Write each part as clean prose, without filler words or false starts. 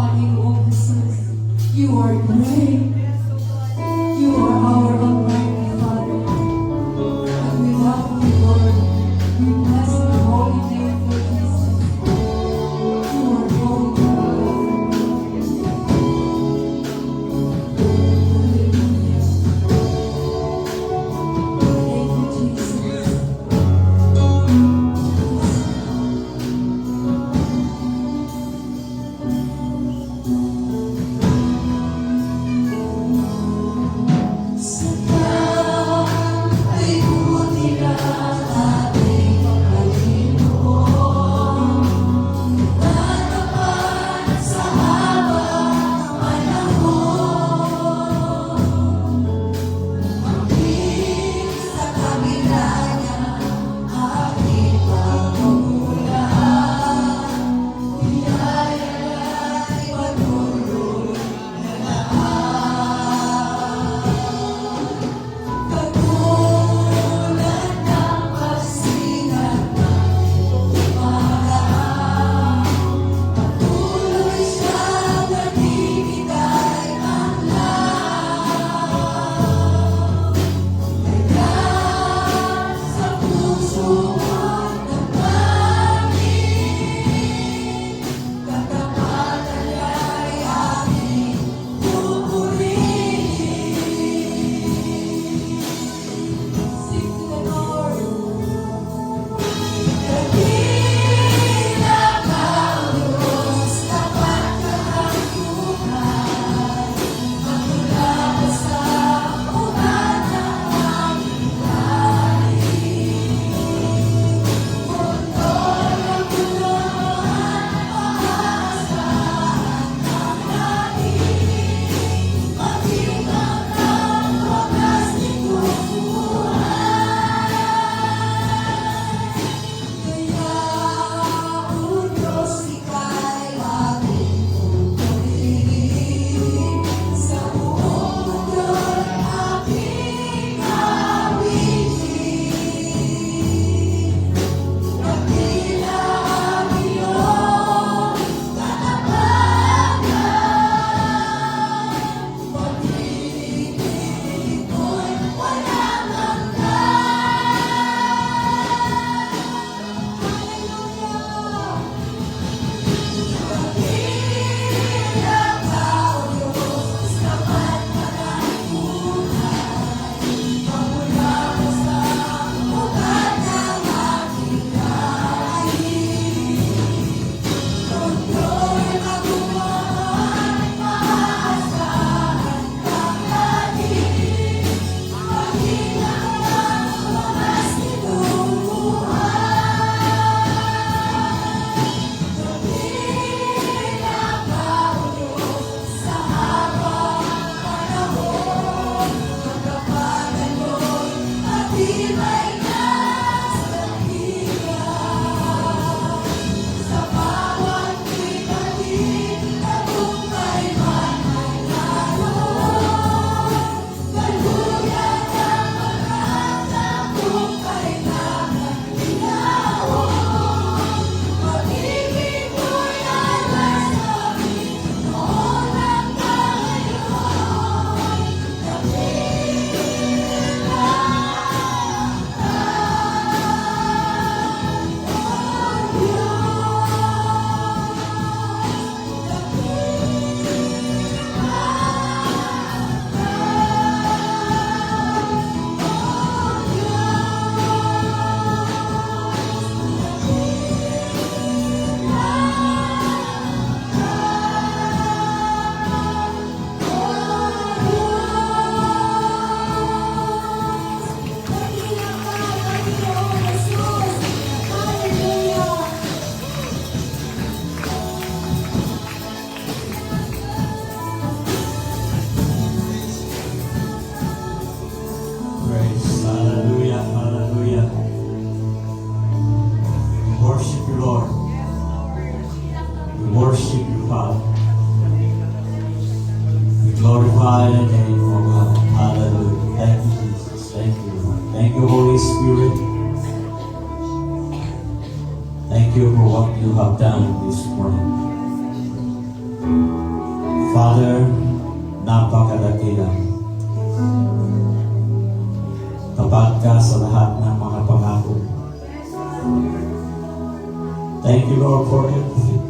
Panginoong Jesus. You are great. You are our Almighty Father. And we love you, Lord. We bless your holy name for Jesus. You are holy, Lord. Hallelujah. Thank you, Jesus. Praise. Hallelujah. Hallelujah. We worship you, Lord. We worship you, Father. We glorify your name, oh God. Hallelujah. Thank you, Jesus. Thank you, Lord. Thank you, Holy Spirit. Thank you for what you have done this morning. Father, napakadakila. Tapat ka sa lahat ng mga pangako. Thank you, Lord, for everything.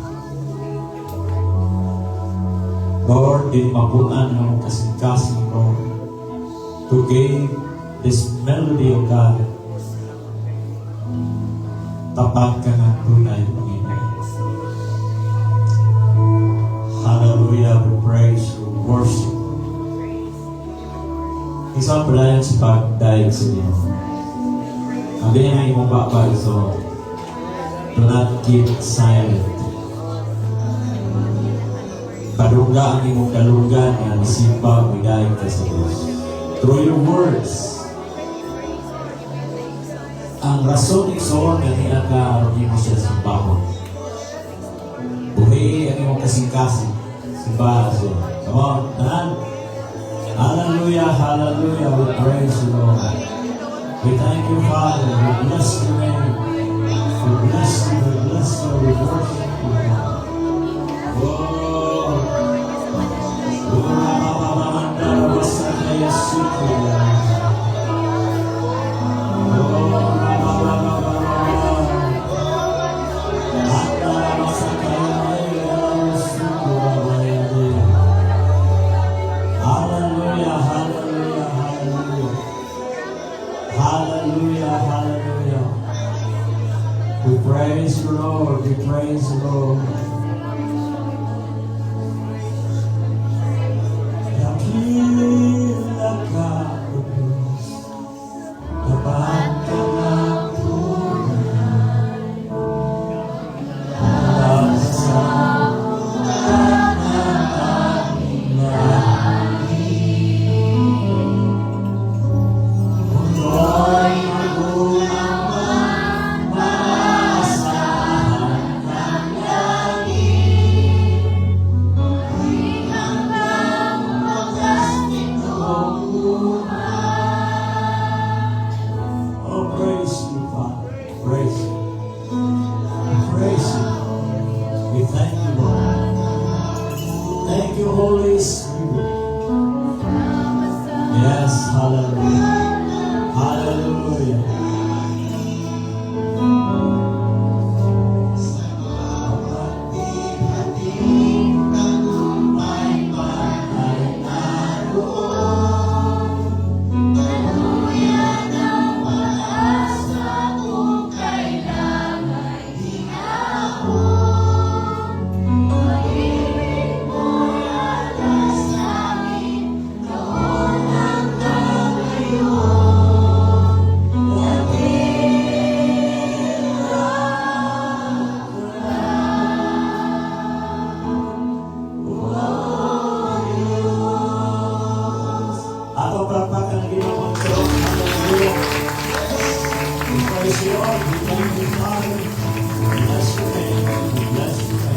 Lord, din mapunan ng kasing-kasing, Lord, to give this melody of God. Tapat ka ng tunay, Panginoon. Hallelujah, we praise, we worship. Isang palayan sa pagdahil sa Diyos. Ang ganyan ang imong baba, so do not keep silent. Padungga ang imong kalunggan na nasimpa midayag ka sa Diyos. Through your words, ang rason igsoon na niya ka aron mo siya simbahon. Buhi ang imong kasing-kasing. Simbahan siya. Come on, tanan. Hallelujah, hallelujah. We praise you, Lord. We thank you, Father. We bless your name. We bless you, we bless you, we worship you, God. Oh, hallelujah, hallelujah, hallelujah. Hallelujah, hallelujah. We praise you, Lord. We praise you, Lord. Dakila ka, O Diyos, tapat ka ng tunay. Nasa kanan aming Mundo'y magulang man, maasahan kang langit. Di hanggang wakas nitong buhay. Oh, praise you, Father. Praise you. We praise you. We thank you, Lord. Thank you, Holy Spirit. Yes, hallelujah. Hallelujah. Hati-hating tagumpay man ay naroon. Tuluyan ang pag-asa kung kailan ay hinahon. Pag-ibig mo'y alas namin noon hanggang ngayon. Ato palakpakan ang ginawang Diyos. Hallelujah. We praise you, Lord. We thank you, Father. We bless your name. We bless you.